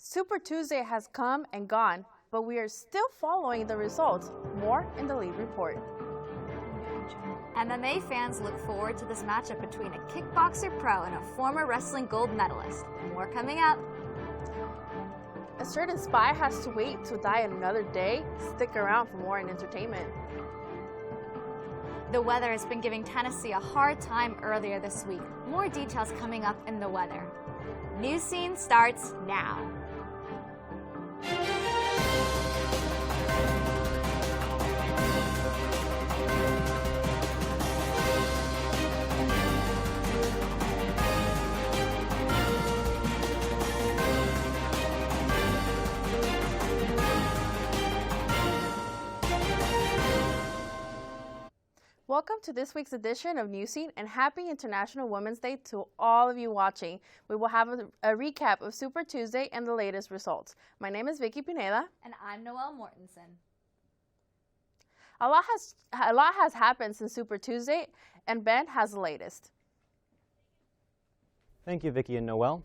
Super Tuesday has come and gone, but we are still following the results. More in the lead report. MMA fans look forward to this matchup between a kickboxer pro and a former wrestling gold medalist. More coming up. A certain spy has to wait to die another day. Stick around for more in entertainment. The weather has been giving Tennessee a hard time earlier this week. More details coming up in the weather. Newscene starts now. Welcome to this week's edition of Newscene, and happy International Women's Day to all of you watching. We will have a recap of Super Tuesday and the latest results. My name is Vicky Pineda. And I'm Noelle Mortensen. A lot has happened since Super Tuesday, and Ben has the latest. Thank you, Vicky and Noelle.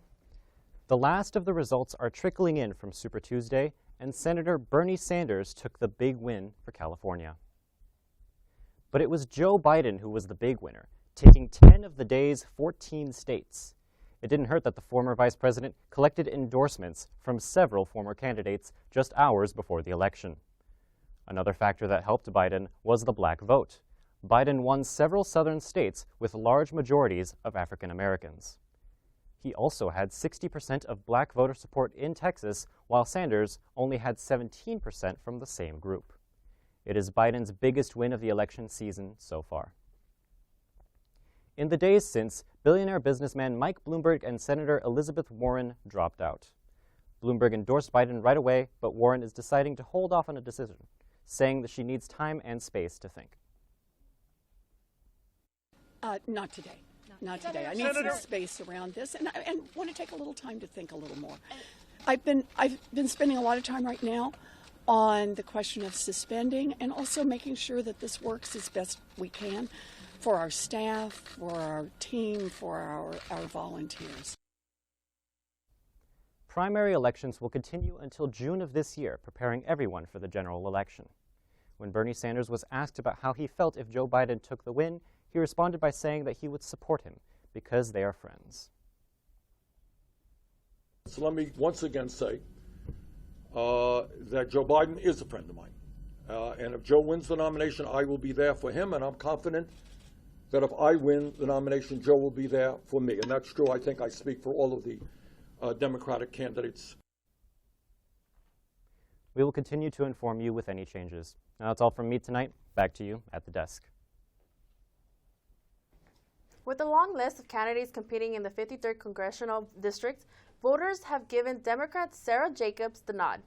The last of the results are trickling in from Super Tuesday, and Senator Bernie Sanders took the big win for California. But it was Joe Biden who was the big winner, taking 10 of the day's 14 states. It didn't hurt that the former vice president collected endorsements from several former candidates just hours before the election. Another factor that helped Biden was the black vote. Biden won several southern states with large majorities of African Americans. He also had 60% of black voter support in Texas, while Sanders only had 17% from the same group. It is Biden's biggest win of the election season so far. In the days since, billionaire businessman Mike Bloomberg and Senator Elizabeth Warren dropped out. Bloomberg endorsed Biden right away, but Warren is deciding to hold off on a decision, saying that she needs time and space to think. Not today. Not today. I need some space around this, and want to take a little time to think a little more. I've been spending a lot of time right now on the question of suspending and also making sure that this works as best we can for our staff, for our team, for our volunteers. Primary elections will continue until June of this year, preparing everyone for the general election. When Bernie Sanders was asked about how he felt if Joe Biden took the win, he responded by saying that he would support him because they are friends. So let me once again say that Joe Biden is a friend of mine. And if Joe wins the nomination, I will be there for him, and I'm confident that if I win the nomination, Joe will be there for me. And that's true. I think I speak for all of the Democratic candidates. We will continue to inform you with any changes. Now that's all from me tonight. Back to you at the desk. With a long list of candidates competing in the 53rd Congressional District, voters have given Democrat Sarah Jacobs the nod.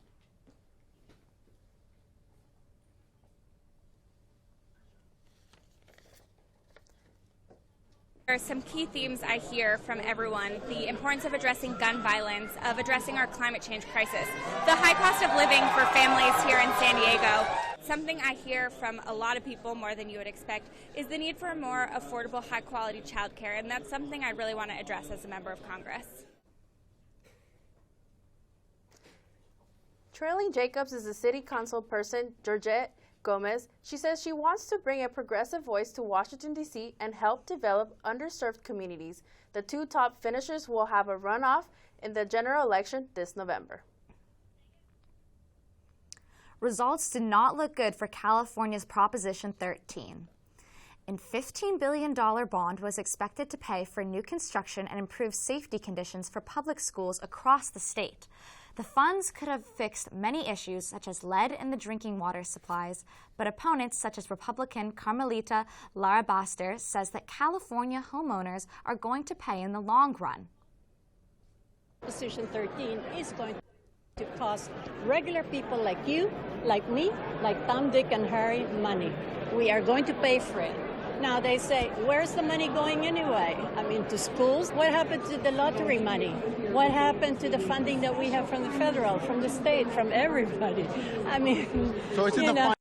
There are some key themes I hear from everyone: the importance of addressing gun violence, of addressing our climate change crisis, the high cost of living for families here in San Diego. Something I hear from a lot of people, more than you would expect, is the need for more affordable, high-quality childcare, and that's something I really want to address as a member of Congress. Trailing Jacobs is the city council person, Georgette Gomez. She says she wants to bring a progressive voice to Washington, D.C. and help develop underserved communities. The two top finishers will have a runoff in the general election this November. Results did not look good for California's Proposition 13. A $15 billion bond was expected to pay for new construction and improve safety conditions for public schools across the state. The funds could have fixed many issues, such as lead in the drinking water supplies, but opponents, such as Republican Carmelita Lara Baster, says that California homeowners are going to pay in the long run. Proposition 13 is going to cost regular people like you, like me, like Tom, Dick, and Harry money. We are going to pay for it. Now they say, where's the money going anyway? I mean, to schools? What happened to the lottery money? What happened to the funding that we have from the federal, from the state, from everybody? I mean, so it's in the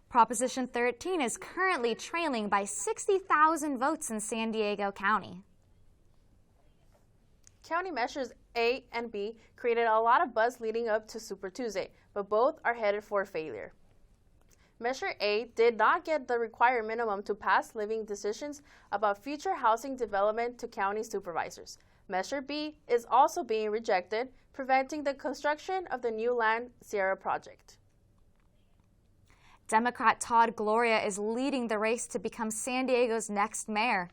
Proposition 13 is currently trailing by 60,000 votes in San Diego County. County measures A and B created a lot of buzz leading up to Super Tuesday, but both are headed for failure. Measure A did not get the required minimum to pass living decisions about future housing development to county supervisors. Measure B is also being rejected, preventing the construction of the new Land Sierra project. Democrat Todd Gloria is leading the race to become San Diego's next mayor.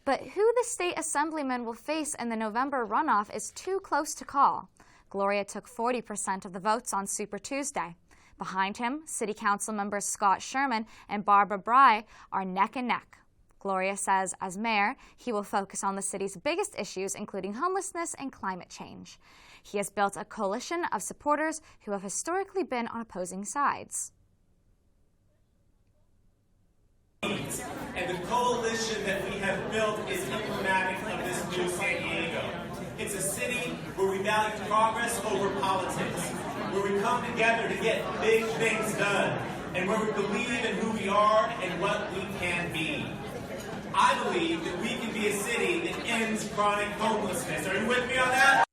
But who the state assemblyman will face in the November runoff is too close to call. Gloria took 40% of the votes on Super Tuesday. Behind him, City Council members Scott Sherman and Barbara Bry are neck and neck. Gloria says as mayor, he will focus on the city's biggest issues, including homelessness and climate change. He has built a coalition of supporters who have historically been on opposing sides. And the coalition that we have built is emblematic of this new San Diego. It's a city where we value progress over politics, where we come together to get big things done, and where we believe in who we are and what we can be. I believe that we can be a city that ends chronic homelessness. Are you with me on that?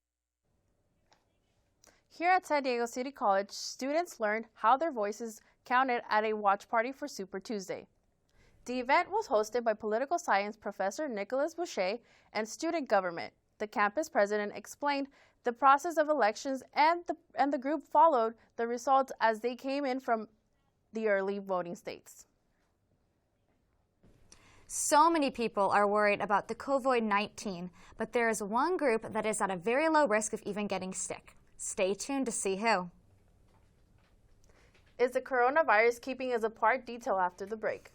Here at San Diego City College, students learned how their voices counted at a watch party for Super Tuesday. The event was hosted by political science professor Nicholas Boucher and student government. The campus president explained the process of elections, and the group followed the results as they came in from the early voting states. So many people are worried about the COVID-19, but there is one group that is at a very low risk of even getting sick. Stay tuned to see who. Is the coronavirus keeping us apart? Detail after the break.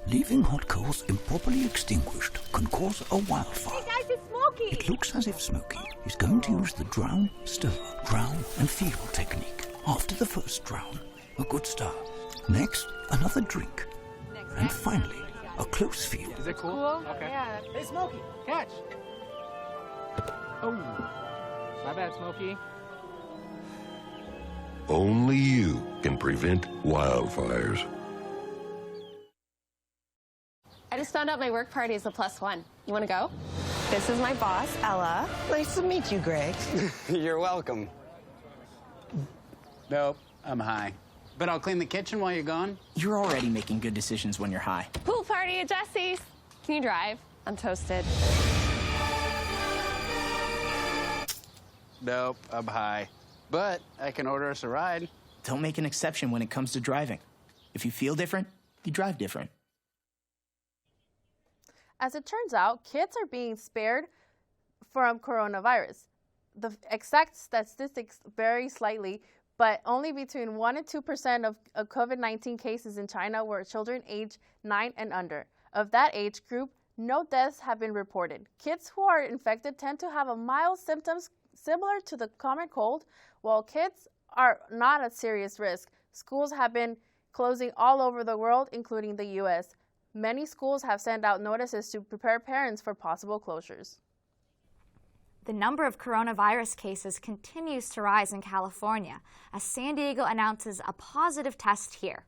Leaving hot coals improperly extinguished can cause a wildfire. Hey guys, it's Smokey! It looks as if Smokey is going to use the drown, stir, drown and feel technique. After the first drown, a good start. Next, another drink. And finally, a close feel. Is it cool? Okay. Yeah. Hey, Smokey, catch! Oh, my bad, Smokey. Only you can prevent wildfires. I just found out my work party is a +1. You want to go? This is my boss, Ella. Nice to meet you, Greg. You're welcome. Nope, I'm high. But I'll clean the kitchen while you're gone. You're already making good decisions when you're high. Pool party at Jesse's. Can you drive? I'm toasted. Nope, I'm high. But I can order us a ride. Don't make an exception when it comes to driving. If you feel different, you drive different. As it turns out, kids are being spared from coronavirus. The exact statistics vary slightly, but only between 1 and 2% of COVID-19 cases in China were children aged 9 and under. Of that age group, no deaths have been reported. Kids who are infected tend to have mild symptoms similar to the common cold, while kids are not at serious risk. Schools have been closing all over the world, including the U.S. Many schools have sent out notices to prepare parents for possible closures. The number of coronavirus cases continues to rise in California as San Diego announces a positive test here.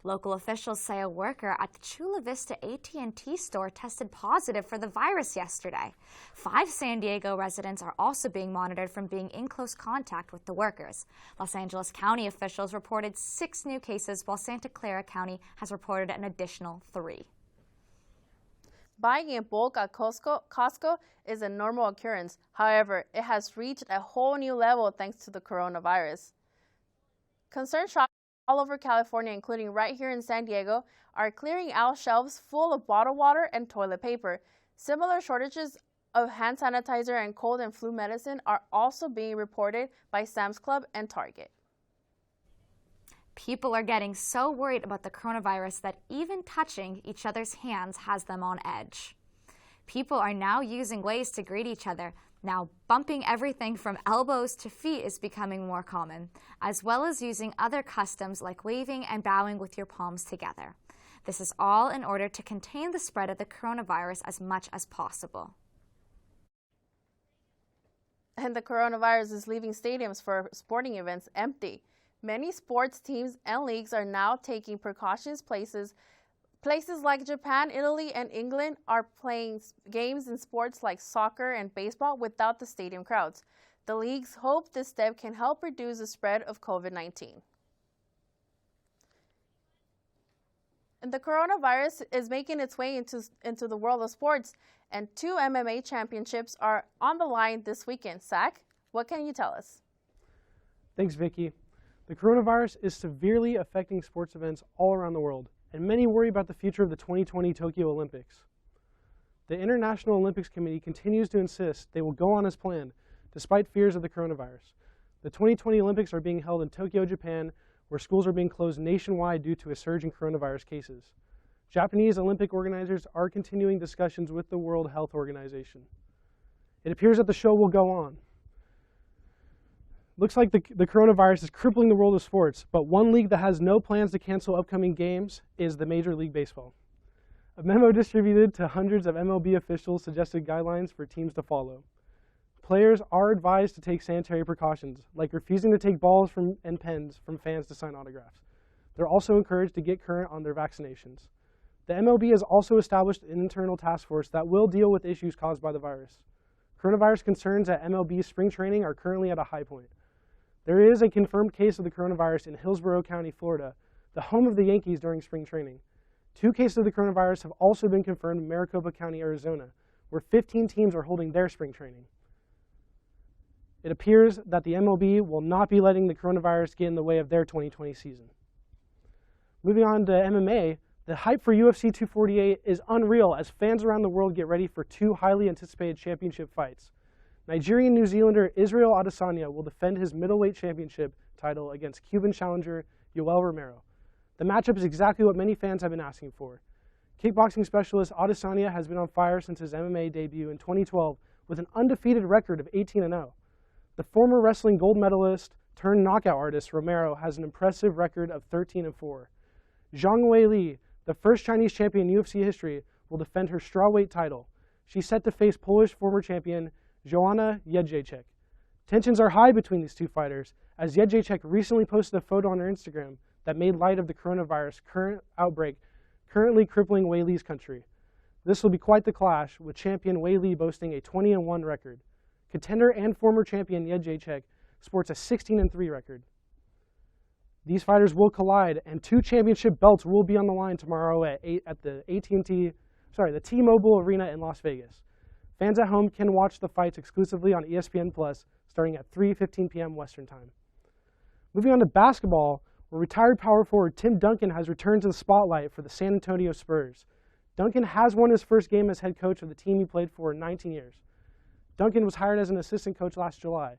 Local officials say a worker at the Chula Vista AT&T store tested positive for the virus yesterday. 5 San Diego residents are also being monitored from being in close contact with the workers. Los Angeles County officials reported 6 new cases, while Santa Clara County has reported an additional 3. Buying in bulk at Costco is a normal occurrence. However, it has reached a whole new level thanks to the coronavirus. Concerned shoppers all over California, including right here in San Diego, are clearing out shelves full of bottled water and toilet paper. Similar shortages of hand sanitizer and cold and flu medicine are also being reported by Sam's Club and Target. People are getting so worried about the coronavirus that even touching each other's hands has them on edge. People are now using ways to greet each other. Now, bumping everything from elbows to feet is becoming more common, as well as using other customs like waving and bowing with your palms together. This is all in order to contain the spread of the coronavirus as much as possible. And the coronavirus is leaving stadiums for sporting events empty. Many sports teams and leagues are now taking precautions Places like Japan, Italy, and England are playing games in sports like soccer and baseball without the stadium crowds. The leagues hope this step can help reduce the spread of COVID-19. And the coronavirus is making its way into the world of sports, and 2 MMA championships are on the line this weekend. Zach, what can you tell us? Thanks, Vicky. The coronavirus is severely affecting sports events all around the world, and many worry about the future of the 2020 Tokyo Olympics. The International Olympics Committee continues to insist they will go on as planned, despite fears of the coronavirus. The 2020 Olympics are being held in Tokyo, Japan, where schools are being closed nationwide due to a surge in coronavirus cases. Japanese Olympic organizers are continuing discussions with the World Health Organization. It appears that the show will go on. Looks like the coronavirus is crippling the world of sports, but one league that has no plans to cancel upcoming games is the Major League Baseball. A memo distributed to hundreds of MLB officials suggested guidelines for teams to follow. Players are advised to take sanitary precautions, like refusing to take balls and pens from fans to sign autographs. They're also encouraged to get current on their vaccinations. The MLB has also established an internal task force that will deal with issues caused by the virus. Coronavirus concerns at MLB spring training are currently at a high point. There is a confirmed case of the coronavirus in Hillsborough County, Florida, the home of the Yankees during spring training. 2 cases of the coronavirus have also been confirmed in Maricopa County, Arizona, where 15 teams are holding their spring training. It appears that the MLB will not be letting the coronavirus get in the way of their 2020 season. Moving on to MMA, the hype for UFC 248 is unreal as fans around the world get ready for 2 highly anticipated championship fights. Nigerian New Zealander Israel Adesanya will defend his middleweight championship title against Cuban challenger Yoel Romero. The matchup is exactly what many fans have been asking for. Kickboxing specialist Adesanya has been on fire since his MMA debut in 2012 with an undefeated record of 18-0. The former wrestling gold medalist turned knockout artist Romero has an impressive record of 13-4. Zhang Weili, the first Chinese champion in UFC history, will defend her strawweight title. She's set to face Polish former champion Joanna Jędrzejczyk. Tensions are high between these 2 fighters, as Jędrzejczyk recently posted a photo on her Instagram that made light of the coronavirus outbreak currently crippling Weili's country. This will be quite the clash, with champion Weili boasting a 20-1 record. Contender and former champion Jędrzejczyk sports a 16-3 record. These fighters will collide, and 2 championship belts will be on the line tomorrow at the T-Mobile Arena in Las Vegas. Fans at home can watch the fights exclusively on ESPN Plus starting at 3:15 p.m. Western Time. Moving on to basketball, where retired power forward Tim Duncan has returned to the spotlight for the San Antonio Spurs. Duncan has won his first game as head coach of the team he played for in 19 years. Duncan was hired as an assistant coach last July,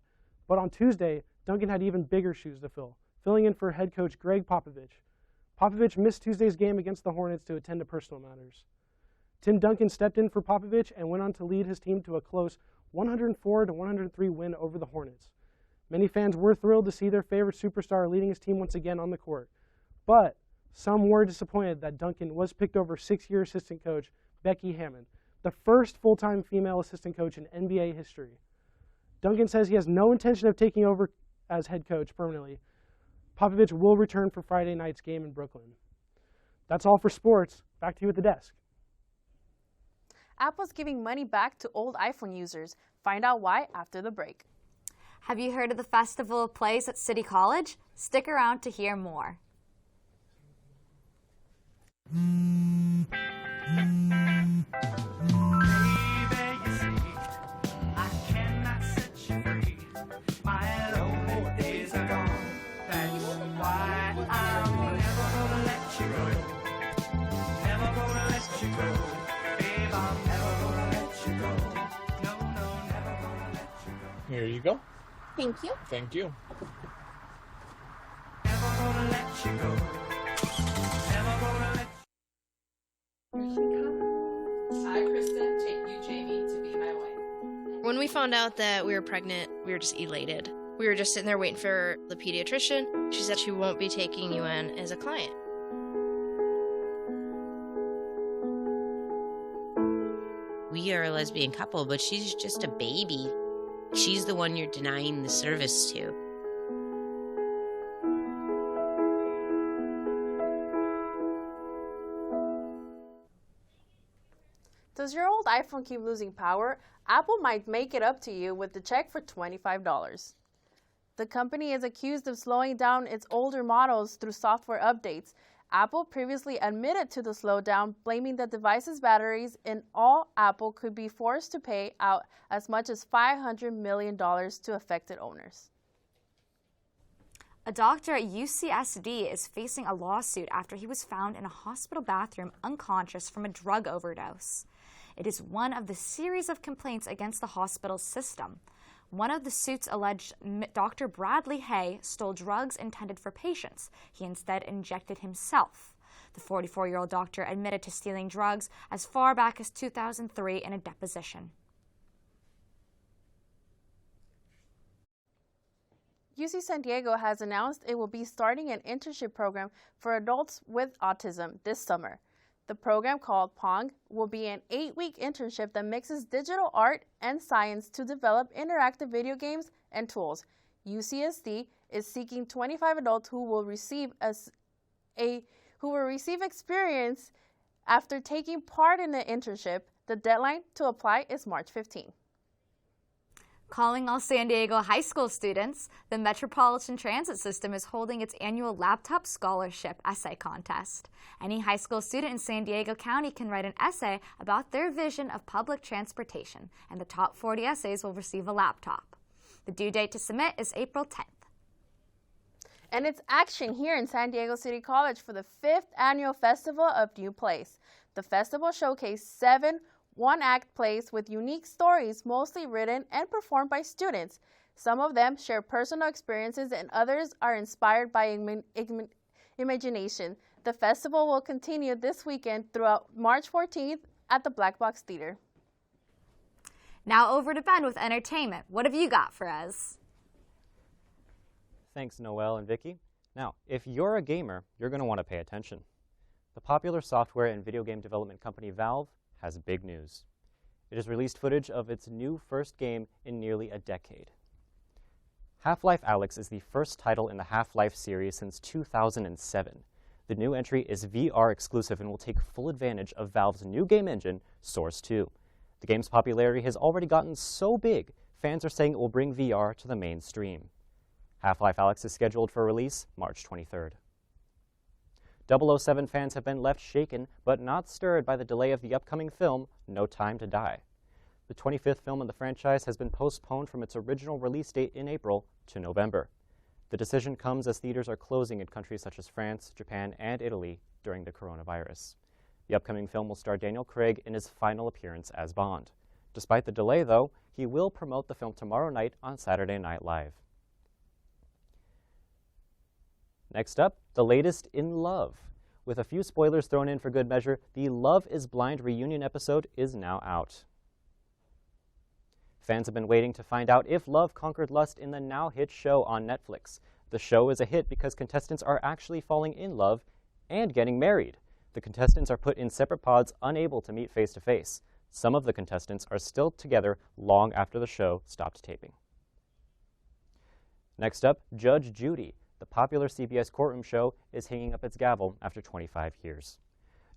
but on Tuesday, Duncan had even bigger shoes to fill, filling in for head coach Greg Popovich. Popovich missed Tuesday's game against the Hornets to attend to personal matters. Tim Duncan stepped in for Popovich and went on to lead his team to a close 104-103 win over the Hornets. Many fans were thrilled to see their favorite superstar leading his team once again on the court, but some were disappointed that Duncan was picked over 6-year assistant coach Becky Hammond, the first full-time female assistant coach in NBA history. Duncan says he has no intention of taking over as head coach permanently. Popovich will return for Friday night's game in Brooklyn. That's all for sports. Back to you at the desk. Apple's giving money back to old iPhone users. Find out why after the break. Have you heard of the Festival of Plays at City College? Stick around to hear more. Here you go. Thank you. Thank you. I, Kristen, take you, Jamie, to be my wife. When we found out that we were pregnant, we were just elated. We were just sitting there waiting for the pediatrician. She said she won't be taking you in as a client. We are a lesbian couple, but she's just a baby. She's the one you're denying the service to. Does your old iPhone keep losing power? Apple might make it up to you with the check for $25. The company is accused of slowing down its older models through software updates. Apple previously admitted to the slowdown, blaming the device's batteries, and all Apple could be forced to pay out as much as $500 million to affected owners. A doctor at UCSD is facing a lawsuit after he was found in a hospital bathroom unconscious from a drug overdose. It is one of the series of complaints against the hospital's system. One of the suits alleged Dr. Bradley Hay stole drugs intended for patients. He instead injected himself. The 44-year-old doctor admitted to stealing drugs as far back as 2003 in a deposition. UC San Diego has announced it will be starting an internship program for adults with autism this summer. The program, called PONG, will be an 8-week internship that mixes digital art and science to develop interactive video games and tools. UCSD is seeking 25 adults who will receive experience after taking part in the internship. The deadline to apply is March 15. Calling all San Diego high school students, the Metropolitan Transit System is holding its annual Laptop Scholarship Essay Contest. Any high school student in San Diego County can write an essay about their vision of public transportation, and the top 40 essays will receive a laptop. The due date to submit is April 10th. And it's action here in San Diego City College for the 5th annual Festival of New Plays. The festival showcased 7 one-act plays with unique stories, mostly written and performed by students. Some of them share personal experiences and others are inspired by imagination. The festival will continue this weekend throughout March 14th at the Black Box Theater. Now over to Ben with entertainment. What have you got for us? Thanks, Noelle and Vicky. Now, if you're a gamer, you're going to want to pay attention. The popular software and video game development company Valve has big news. It has released footage of its new first game in nearly a decade. Half-Life Alyx is the first title in the Half-Life series since 2007. The new entry is VR exclusive and will take full advantage of Valve's new game engine, Source 2. The game's popularity has already gotten so big, fans are saying it will bring VR to the mainstream. Half-Life Alyx is scheduled for release March 23rd. 007 fans have been left shaken but not stirred by the delay of the upcoming film, No Time to Die. The 25th film in the franchise has been postponed from its original release date in April to November. The decision comes as theaters are closing in countries such as France, Japan, and Italy during the coronavirus. The upcoming film will star Daniel Craig in his final appearance as Bond. Despite the delay, though, he will promote the film tomorrow night on Saturday Night Live. Next up, the latest in Love. With a few spoilers thrown in for good measure, the Love is Blind reunion episode is now out. Fans have been waiting to find out if love conquered lust in the now-hit show on Netflix. The show is a hit because contestants are actually falling in love and getting married. The contestants are put in separate pods, unable to meet face-to-face. Some of the contestants are still together long after the show stopped taping. Next up, Judge Judy. The popular CBS courtroom show is hanging up its gavel after 25 years.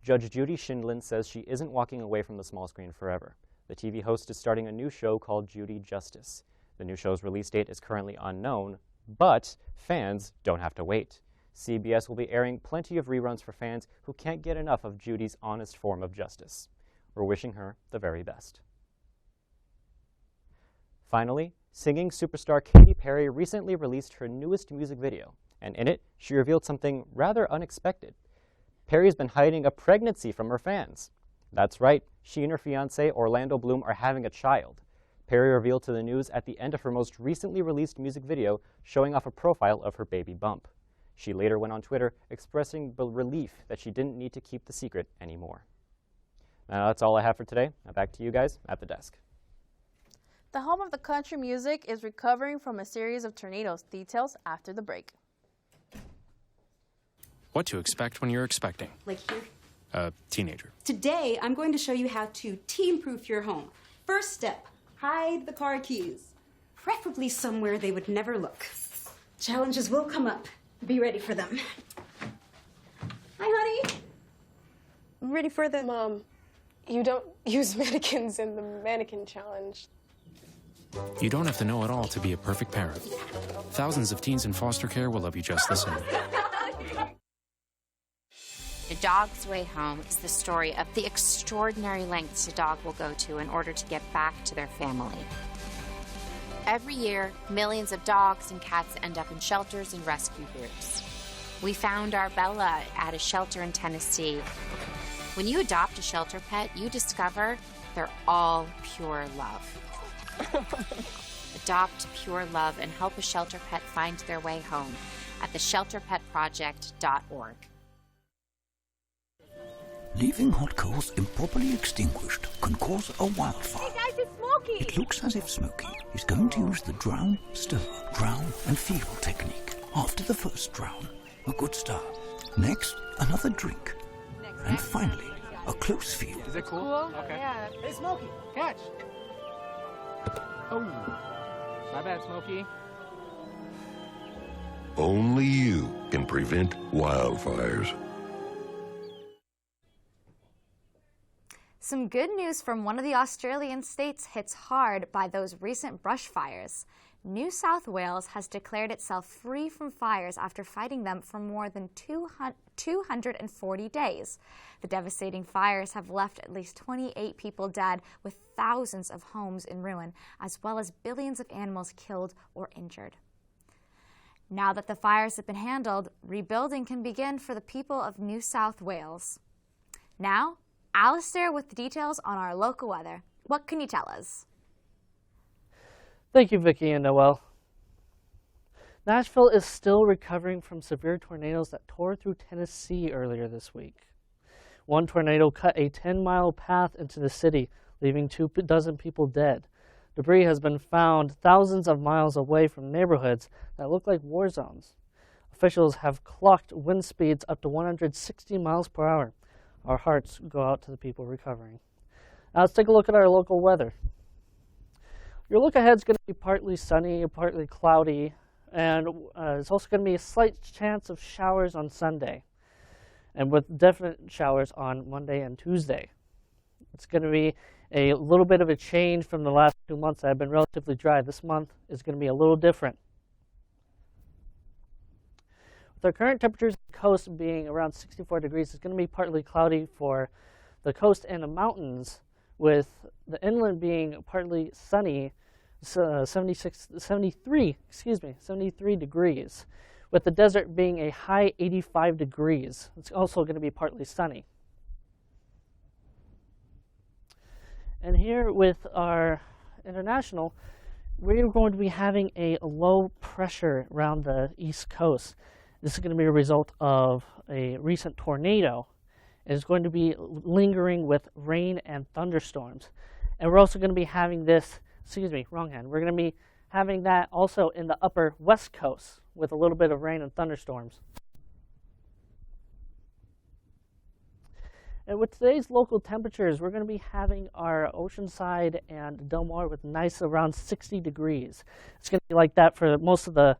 Judge Judy Schindlin says she isn't walking away from the small screen forever. The TV host is starting a new show called Judy Justice. The new show's release date is currently unknown, but fans don't have to wait. CBS will be airing plenty of reruns for fans who can't get enough of Judy's honest form of justice. We're wishing her the very best. Finally, singing superstar Katy Perry recently released her newest music video, and in it, she revealed something rather unexpected. Perry's been hiding a pregnancy from her fans. That's right, she and her fiancé, Orlando Bloom, are having a child. Perry revealed to the news at the end of her most recently released music video, showing off a profile of her baby bump. She later went on Twitter expressing relief that she didn't need to keep the secret anymore. Now that's all I have for today. Now back to you guys at the desk. The home of the country music is recovering from a series of tornadoes. Details after the break. What to expect when you're expecting. Like here. A teenager. Today, I'm going to show you how to teen-proof your home. First step, hide the car keys. Preferably somewhere they would never look. Challenges will come up. Be ready for them. Hi, honey. Ready for the... Mom, You don't use mannequins in the mannequin challenge. You don't have to know it all to be a perfect parent. Thousands of teens in foster care will love you just the same. A Dog's Way Home is the story of the extraordinary lengths a dog will go to in order to get back to their family. Every year, millions of dogs and cats end up in shelters and rescue groups. We found our Bella at a shelter in Tennessee. When you adopt a shelter pet, you discover they're all pure love. Adopt pure love and help a shelter pet find their way home at theshelterpetproject.org. Leaving hot coals improperly extinguished can cause a wildfire. Hey guys, it's Smokey! It looks as if Smokey is going to use the drown, stir, drown, and feel technique. After the first drown, a good start. Next, another drink. And finally, a close feel. Is it cool? Okay. Yeah. Hey, Smokey, catch. Oh, my bad, Smokey. Only you can prevent wildfires. Some good news from one of the Australian states hits hard by those recent brush fires. New South Wales has declared itself free from fires after fighting them for more than 240 days. The devastating fires have left at least 28 people dead, with thousands of homes in ruin, as well as billions of animals killed or injured. Now that the fires have been handled, rebuilding can begin for the people of New South Wales. Now, Alistair with the details on our local weather. What can you tell us? Thank you, Vicki and Noel. Nashville is still recovering from severe tornadoes that tore through Tennessee earlier this week. One tornado cut a 10-mile path into the city, leaving 24 people dead. Debris has been found thousands of miles away from neighborhoods that look like war zones. Officials have clocked wind speeds up to 160 miles per hour. Our hearts go out to the people recovering. Now let's take a look at our local weather. Your look ahead is going to be partly sunny, partly cloudy, and it's also going to be a slight chance of showers on Sunday, and with definite showers on Monday and Tuesday. It's going to be a little bit of a change from the last 2 months that have been relatively dry. This month is going to be a little different. With our current temperatures on the coast being around 64 degrees, it's going to be partly cloudy for the coast and the mountains, with the inland being partly sunny, 73 degrees, with the desert being a high 85 degrees. It's also going to be partly sunny. And here with our international, we're going to be having a low pressure around the east coast. This is going to be a result of a recent tornado. It is going to be lingering with rain and thunderstorms. And we're also going to be having this, we're going to be having that also in the upper west coast with a little bit of rain and thunderstorms. And with today's local temperatures, we're going to be having our Oceanside and Del Mar with nice around 60 degrees. It's going to be like that for most of the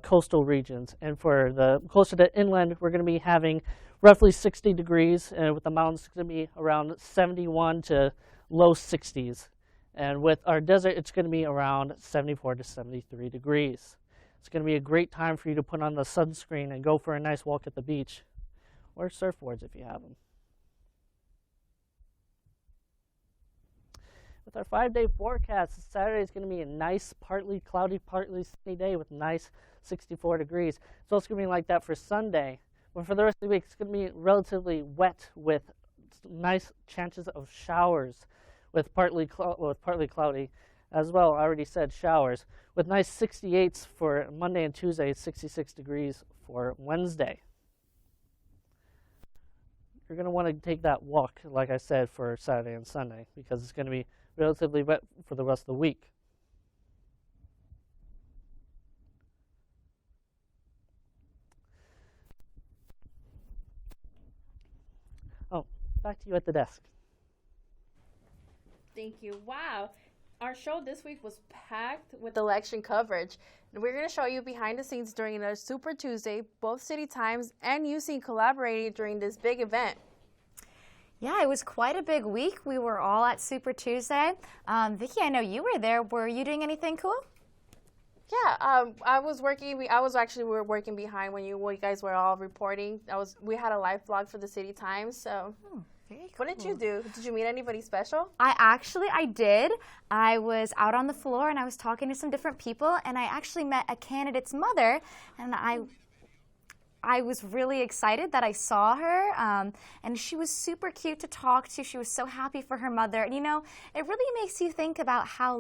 coastal regions. And for the closer to inland, we're going to be having roughly 60 degrees, and with the mountains, it's going to be around 71 to low 60s. And with our desert, it's going to be around 74 to 73 degrees. It's going to be a great time for you to put on the sunscreen and go for a nice walk at the beach, or surfboards if you have them. With our 5-day forecast, Saturday is going to be a nice, partly cloudy, partly sunny day with nice 64 degrees. It's also going to be like that for Sunday. But for the rest of the week, it's going to be relatively wet with nice chances of showers, with partly cloudy as well. I already said showers, with nice 68s for Monday and Tuesday, 66 degrees for Wednesday. You're going to want to take that walk, like I said, for Saturday and Sunday, because it's going to be relatively wet for the rest of the week. Oh, back to you at the desk. Thank you. Wow. Our show this week was packed with election coverage. And we're going to show you behind the scenes during another Super Tuesday. Both City Times and Newscene collaborated during this big event. Yeah, it was quite a big week. We were all at Super Tuesday. Vicki, I know you were there. Were you doing anything cool? Yeah, I was working. We were working behind when you guys were all reporting. We had a live vlog for the City Times. So, very cool. What did you do? Did you meet anybody special? I did. I was out on the floor and I was talking to some different people, and I actually met a candidate's mother, and I was really excited that I saw her, and she was super cute to talk to. She was so happy for her mother, and it really makes you think about how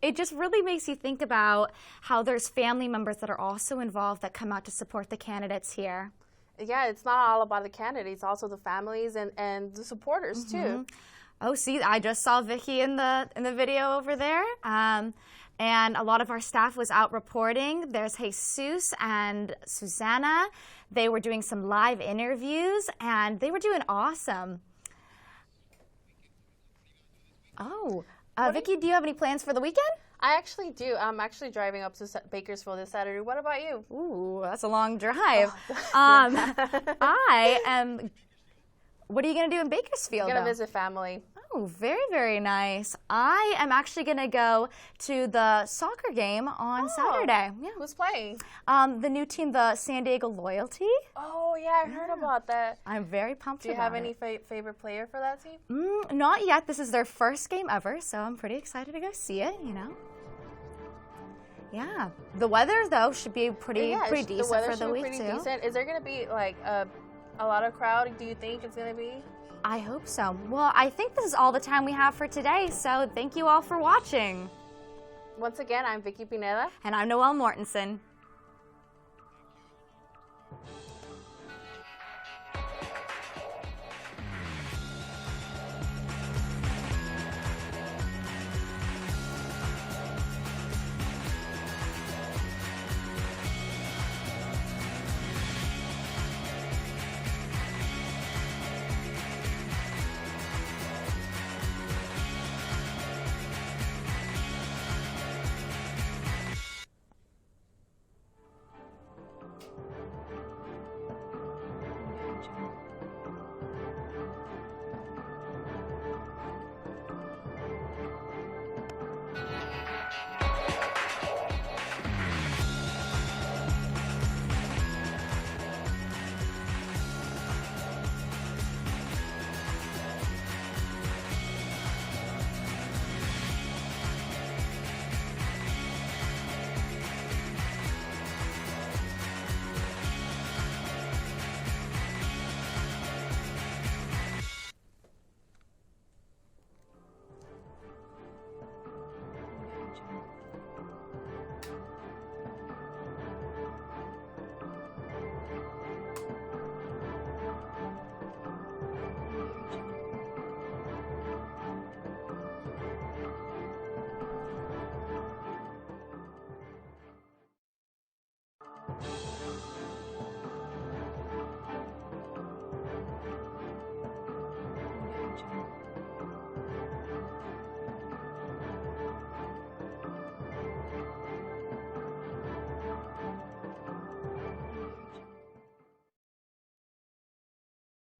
it just really makes you think about how there's family members that are also involved that come out to support the candidates here. Yeah, it's not all about the candidates, also the families and the supporters too. Oh, see, I just saw Vicki in the video over there. And a lot of our staff was out reporting. There's Jesus and Susanna. They were doing some live interviews, and they were doing awesome. Oh, Vicki, do you have any plans for the weekend? I actually do. I'm actually driving up to Bakersfield this Saturday. What about you? Ooh, that's a long drive. What are you going to do in Bakersfield? I'm going to visit family. Oh, very, very nice. I am actually going to go to the soccer game on Saturday. Yeah. Who's playing? The new team, the San Diego Loyalty. Oh, yeah, I heard about that. I'm very pumped about it. Do you have any favorite player for that team? Not yet. This is their first game ever, so I'm pretty excited to go see it, Yeah. The weather, though, should be pretty decent for the week, too. Decent. Is there going to be, a lot of crowd, do you think it's going to be? I hope so. Well, I think this is all the time we have for today, so thank you all for watching. Once again, I'm Vicki Pineda. And I'm Noelle Mortensen.